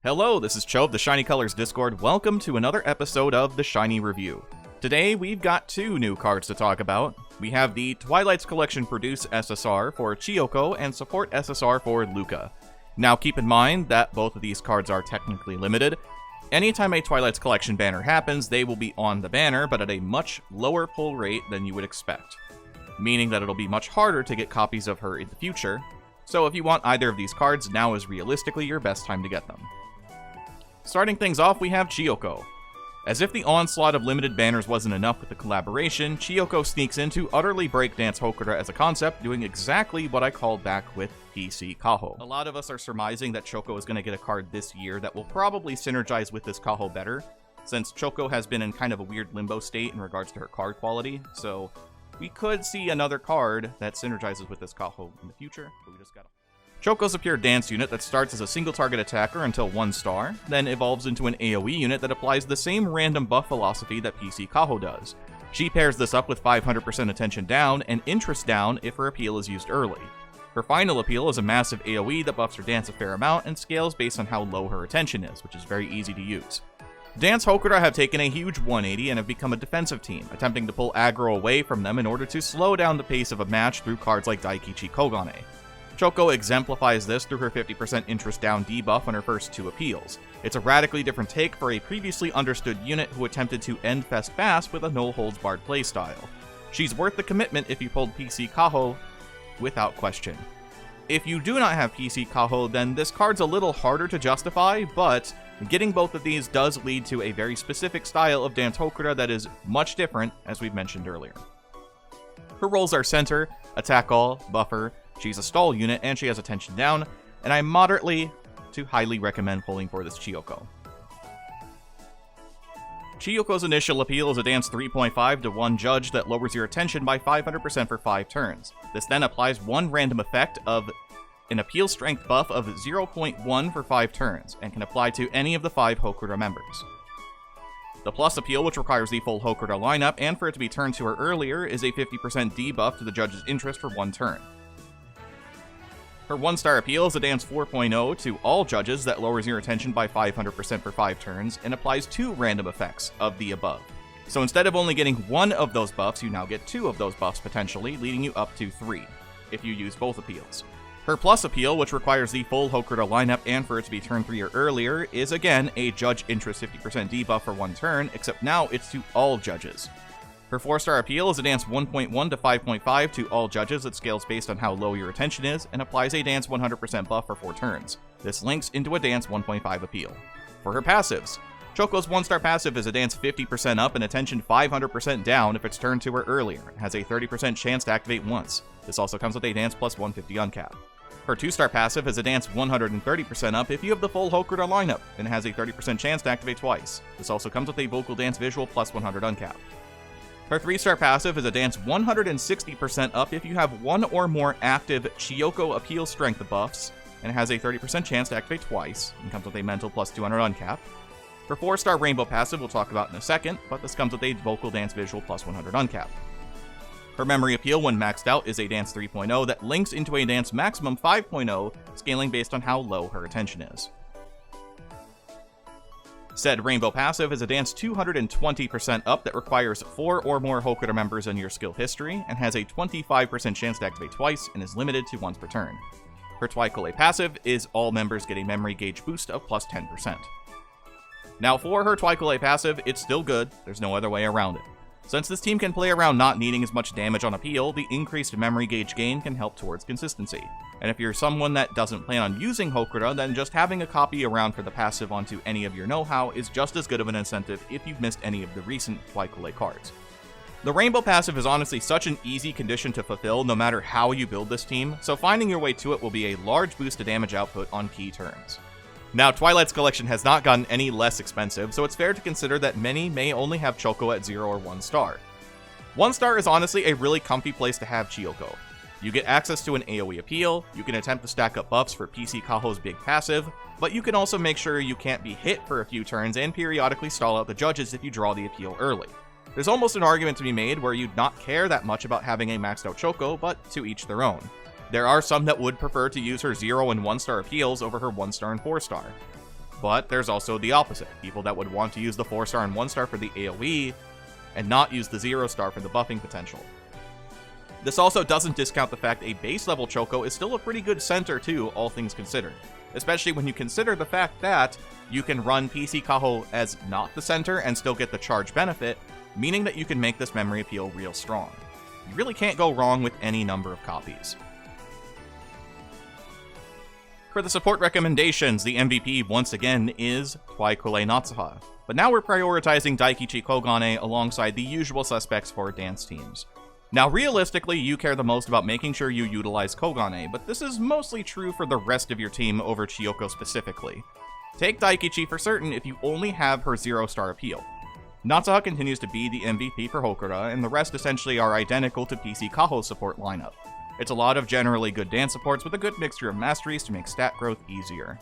Hello, this is Cho of the Shiny Colors Discord. Welcome to another episode of the Shiny Review. Today, we've got two new cards to talk about. We have the Twilight's Collection Produce SSR for Chiyoko and Support SSR for Luca. Now keep in mind that both of these cards are technically limited. Anytime a Twilight's Collection banner happens, they will be on the banner, but at a much lower pull rate than you would expect. Meaning that it'll be much harder to get copies of her in the future. So if you want either of these cards, now is realistically your best time to get them. Starting things off, we have Chiyoko. As if the onslaught of limited banners wasn't enough with the collaboration, Chiyoko sneaks in to utterly breakdance Hokura as a concept, doing exactly what I called back with P-SSR11. A lot of us are surmising that Choko is going to get a card this year that will probably synergize with this Kaho better, since Choko has been in kind of a weird limbo state in regards to her card quality, so we could see another card that synergizes with this Kaho in the future, but we just gotta... Choko's a pure dance unit that starts as a single target attacker until 1 star, then evolves into an AoE unit that applies the same random buff philosophy that P-SSR11 does. She pairs this up with 500% attention down and interest down if her appeal is used early. Her final appeal is a massive AoE that buffs her dance a fair amount and scales based on how low her attention is, which is very easy to use. Dance Hokura have taken a huge 180 and have become a defensive team, attempting to pull aggro away from them in order to slow down the pace of a match through cards like Daikichi Kogane. Choko exemplifies this through her 50% interest down debuff on her first 2 appeals. It's a radically different take for a previously understood unit who attempted to end Fest fast with a no-holds-barred playstyle. She's worth the commitment if you pulled P-SSR11 without question. If you do not have P-SSR11, then this card's a little harder to justify, but getting both of these does lead to a very specific style of Dance Hokura that is much different, as we've mentioned earlier. Her roles are center, attack all, buffer. She's a stall unit, and she has attention down, and I moderately to highly recommend pulling for this Chiyoko. Chiyoko's initial appeal is a dance 3.5 to 1 judge that lowers your attention by 500% for 5 turns. This then applies one random effect of an appeal strength buff of 0.1 for 5 turns, and can apply to any of the 5 Hokura members. The plus appeal, which requires the full Hokura lineup, and for it to be turned to her earlier, is a 50% debuff to the judge's interest for 1 turn. Her 1-star appeal is a dance 4.0 to all judges that lowers your attention by 500% for 5 turns, and applies 2 random effects of the above. So instead of only getting 1 of those buffs, you now get 2 of those buffs potentially, leading you up to 3, if you use both appeals. Her plus appeal, which requires the full Hokura lineup and for it to be turn 3 or earlier, is again a judge interest 50% debuff for 1 turn, except now it's to all judges. Her 4-star appeal is a dance 1.1 to 5.5 to all judges that scales based on how low your attention is, and applies a dance 100% buff for 4 turns. This links into a dance 1.5 appeal. For her passives, Choko's 1-star passive is a dance 50% up and attention 500% down if it's turned to her earlier, and has a 30% chance to activate once. This also comes with a dance plus 150 uncap. Her 2-star passive is a dance 130% up if you have the full Hokura lineup, and has a 30% chance to activate twice. This also comes with a vocal dance visual plus 100 uncap. Her 3-star passive is a dance 160% up if you have 1 or more active Chiyoko appeal strength buffs, and has a 30% chance to activate twice, and comes with a mental plus 200 uncap. Her 4-star rainbow passive we'll talk about in a second, but this comes with a vocal dance visual plus 100 uncap. Her memory appeal when maxed out is a dance 3.0 that links into a dance maximum 5.0, scaling based on how low her attention is. Said rainbow passive is a dance 220% up that requires 4 or more Hokura members in your skill history, and has a 25% chance to activate twice, and is limited to once per turn. Her TwiColle passive is all members get a memory gauge boost of plus 10%. Now for her TwiColle passive, it's still good, there's no other way around it. Since this team can play around not needing as much damage on appeal, the increased memory gauge gain can help towards consistency. And if you're someone that doesn't plan on using Hokura, then just having a copy around for the passive onto any of your know-how is just as good of an incentive if you've missed any of the recent TwiColle cards. The rainbow passive is honestly such an easy condition to fulfill no matter how you build this team, so finding your way to it will be a large boost to damage output on key turns. Now, Twilight's Collection has not gotten any less expensive, so it's fair to consider that many may only have Choko at 0 or 1 star. 1 star is honestly a really comfy place to have Chiyoko. You get access to an AoE appeal, you can attempt to stack up buffs for P-SSR11's big passive, but you can also make sure you can't be hit for a few turns and periodically stall out the judges if you draw the appeal early. There's almost an argument to be made where you'd not care that much about having a maxed out Choko, but to each their own. There are some that would prefer to use her 0 and 1 star appeals over her 1 star and 4 star. But there's also the opposite, people that would want to use the 4-star and 1-star for the AoE, and not use the 0-star for the buffing potential. This also doesn't discount the fact a base level Chiyoko is still a pretty good center too, all things considered. Especially when you consider the fact that you can run TwiColle as not the center and still get the charge benefit, meaning that you can make this memory appeal real strong. You really can't go wrong with any number of copies. For the support recommendations, the MVP once again is TwiColle Natsuha, but now we're prioritizing Daikichi Kogane alongside the usual suspects for dance teams. Now realistically, you care the most about making sure you utilize Kogane, but this is mostly true for the rest of your team over Chiyoko specifically. Take Daikichi for certain if you only have her 0-star appeal. Natsuha continues to be the MVP for Hokura, and the rest essentially are identical to TwiColle's support lineup. It's a lot of generally good dance supports with a good mixture of masteries to make stat growth easier.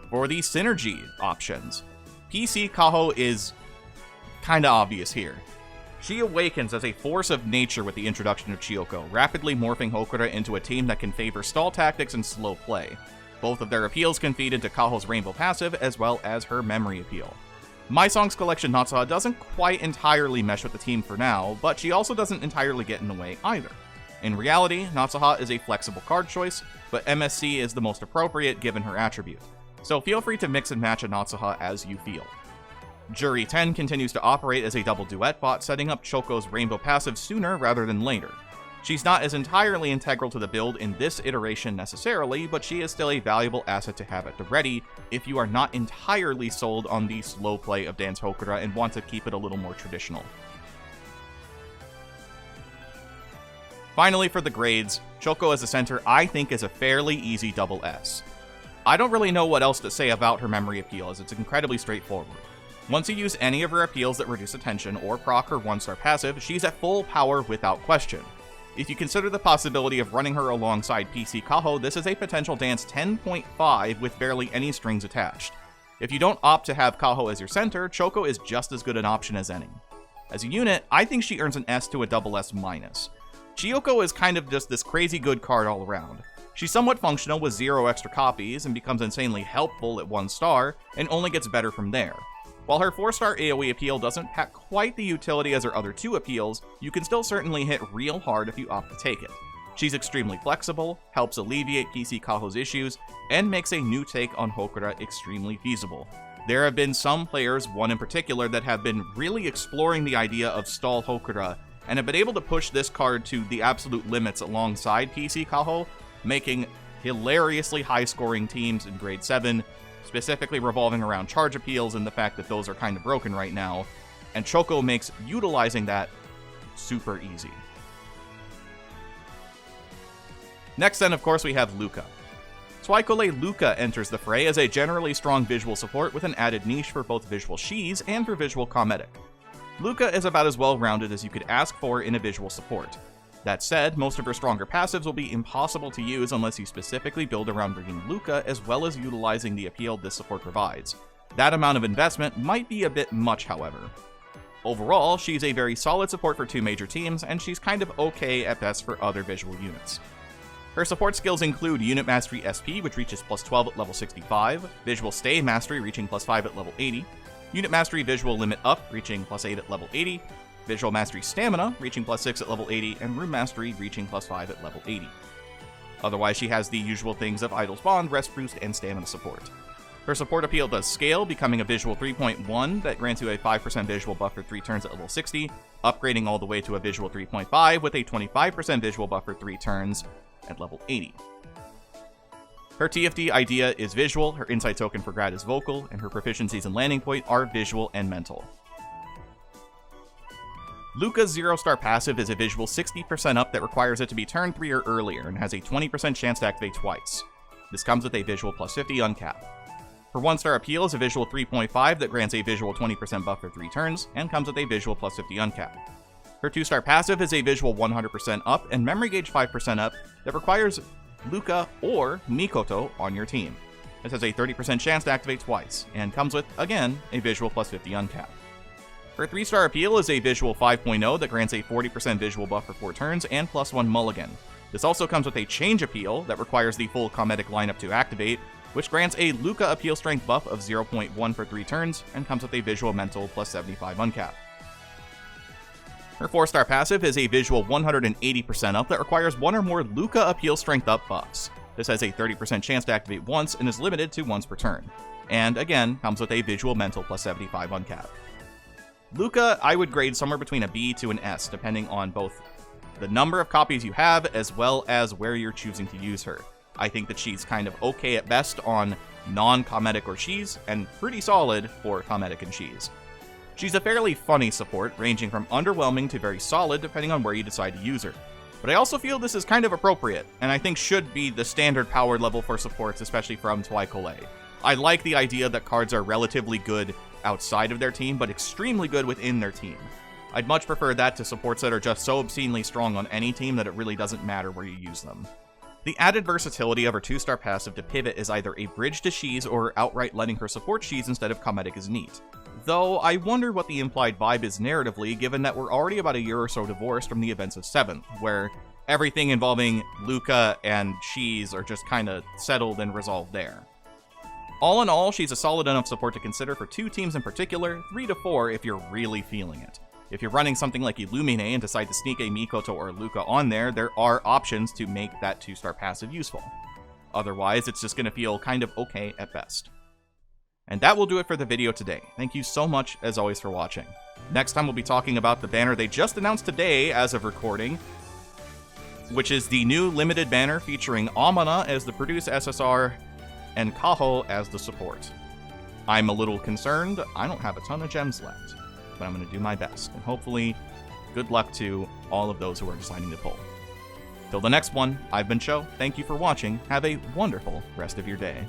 For the synergy options, TwiColle is kinda obvious here. She awakens as a force of nature with the introduction of Chiyoko, rapidly morphing Hokura into a team that can favor stall tactics and slow play. Both of their appeals can feed into Colle's rainbow passive as well as her memory appeal. My Songs collection Natsuha doesn't quite entirely mesh with the team for now, but she also doesn't entirely get in the way either. In reality, Natsuha is a flexible card choice, but MSC is the most appropriate given her attribute, so feel free to mix and match a Natsuha as you feel. Jury 10 continues to operate as a double duet bot, setting up Choco's rainbow passive sooner rather than later. She's not as entirely integral to the build in this iteration necessarily, but she is still a valuable asset to have at the ready if you are not entirely sold on the slow play of Dance Hokura and want to keep it a little more traditional. Finally, for the grades, Chiyoko as a center I think is a fairly easy double S. I don't really know what else to say about her memory appeal, as it's incredibly straightforward. Once you use any of her appeals that reduce attention or proc her 1-star passive, she's at full power without question. If you consider the possibility of running her alongside TwiColle, this is a potential dance 10.5 with barely any strings attached. If you don't opt to have Kaho as your center, Chiyoko is just as good an option as any. As a unit, I think she earns an S to a double S-. Chiyoko is kind of just this crazy good card all around. She's somewhat functional with 0 extra copies and becomes insanely helpful at 1 star, and only gets better from there. While her 4-star AoE appeal doesn't pack quite the utility as her other 2 appeals, you can still certainly hit real hard if you opt to take it. She's extremely flexible, helps alleviate TwiColle's issues, and makes a new take on Hokura extremely feasible. There have been some players, one in particular, that have been really exploring the idea of stall Hokura, and have been able to push this card to the absolute limits alongside TwiColle, making hilariously high-scoring teams in Grade 7, specifically revolving around charge appeals and the fact that those are kind of broken right now, and Chiyoko makes utilizing that super easy. Next then, of course, we have Luca. TwiColle Luca enters the fray as a generally strong visual support with an added niche for both visual shees and for visual comedic. Luca is about as well-rounded as you could ask for in a visual support. That said, most of her stronger passives will be impossible to use unless you specifically build around bringing Luca as well as utilizing the appeal this support provides. That amount of investment might be a bit much, however. Overall, she's a very solid support for 2 major teams, and she's kind of okay at best for other visual units. Her support skills include Unit Mastery SP, which reaches +12 at level 65, Visual Stay Mastery reaching +5 at level 80, Unit Mastery Visual Limit Up reaching +8 at level 80, Visual Mastery Stamina reaching +6 at level 80, and Room Mastery reaching +5 at level 80. Otherwise, she has the usual things of Idol's Bond, Rest Boost, and Stamina support. Her support appeal does scale, becoming a Visual 3.1 that grants you a 5% visual buff for 3 turns at level 60, upgrading all the way to a Visual 3.5 with a 25% visual buff for 3 turns at level 80. Her TFD idea is visual, her insight token for grad is vocal, and her proficiencies and landing point are visual and mental. Luca's 0-star passive is a visual 60% up that requires it to be turn 3 or earlier and has a 20% chance to activate twice. This comes with a visual +50 uncap. Her 1-star appeal is a visual 3.5 that grants a visual 20% buff for 3 turns and comes with a visual +50 uncap. Her 2-star passive is a visual 100% up and memory gauge 5% up that requires Luca or Mikoto on your team. This has a 30% chance to activate twice and comes with, again, a visual +50 uncap. Her 3-star appeal is a visual 5.0 that grants a 40% visual buff for 4 turns and +1 mulligan. This also comes with a Change Appeal that requires the full Comedic lineup to activate, which grants a Luca Appeal Strength buff of 0.1 for 3 turns, and comes with a Visual Mental plus 75 uncap. Her 4-star passive is a visual 180% up that requires 1 or more Luca Appeal Strength up buffs. This has a 30% chance to activate once and is limited to once per turn. And again, comes with a Visual Mental plus 75 uncap. Luca, I would grade somewhere between a B to an S, depending on both the number of copies you have as well as where you're choosing to use her. I think that she's kind of okay at best on non-Comedic or Cheese, and pretty solid for Comedic and Cheese. She's a fairly funny support, ranging from underwhelming to very solid depending on where you decide to use her. But I also feel this is kind of appropriate, and I think should be the standard power level for supports, especially from TwiColle. I like the idea that cards are relatively good outside of their team, but extremely good within their team. I'd much prefer that to supports that are just so obscenely strong on any team that it really doesn't matter where you use them. The added versatility of her 2-star passive to pivot is either a bridge to Cheese or outright letting her support Cheese instead of Comedic is neat. Though I wonder what the implied vibe is narratively, given that we're already about a year or so divorced from the events of 7th, where everything involving Luca and Cheese are just kinda settled and resolved there. All in all, she's a solid enough support to consider for 2 teams in particular, 3 to 4 if you're really feeling it. If you're running something like Illumine and decide to sneak a Mikoto or Luca on there, there are options to make that 2-star passive useful. Otherwise, it's just going to feel kind of okay at best. And that will do it for the video today. Thank you so much, as always, for watching. Next time we'll be talking about the banner they just announced today as of recording, which is the new limited banner featuring Amana as the Produce SSR and Kaho as the support. I'm a little concerned. I don't have a ton of gems left, but I'm going to do my best, and hopefully, good luck to all of those who are deciding to pull. Till the next one, I've been Cho. Thank you for watching. Have a wonderful rest of your day.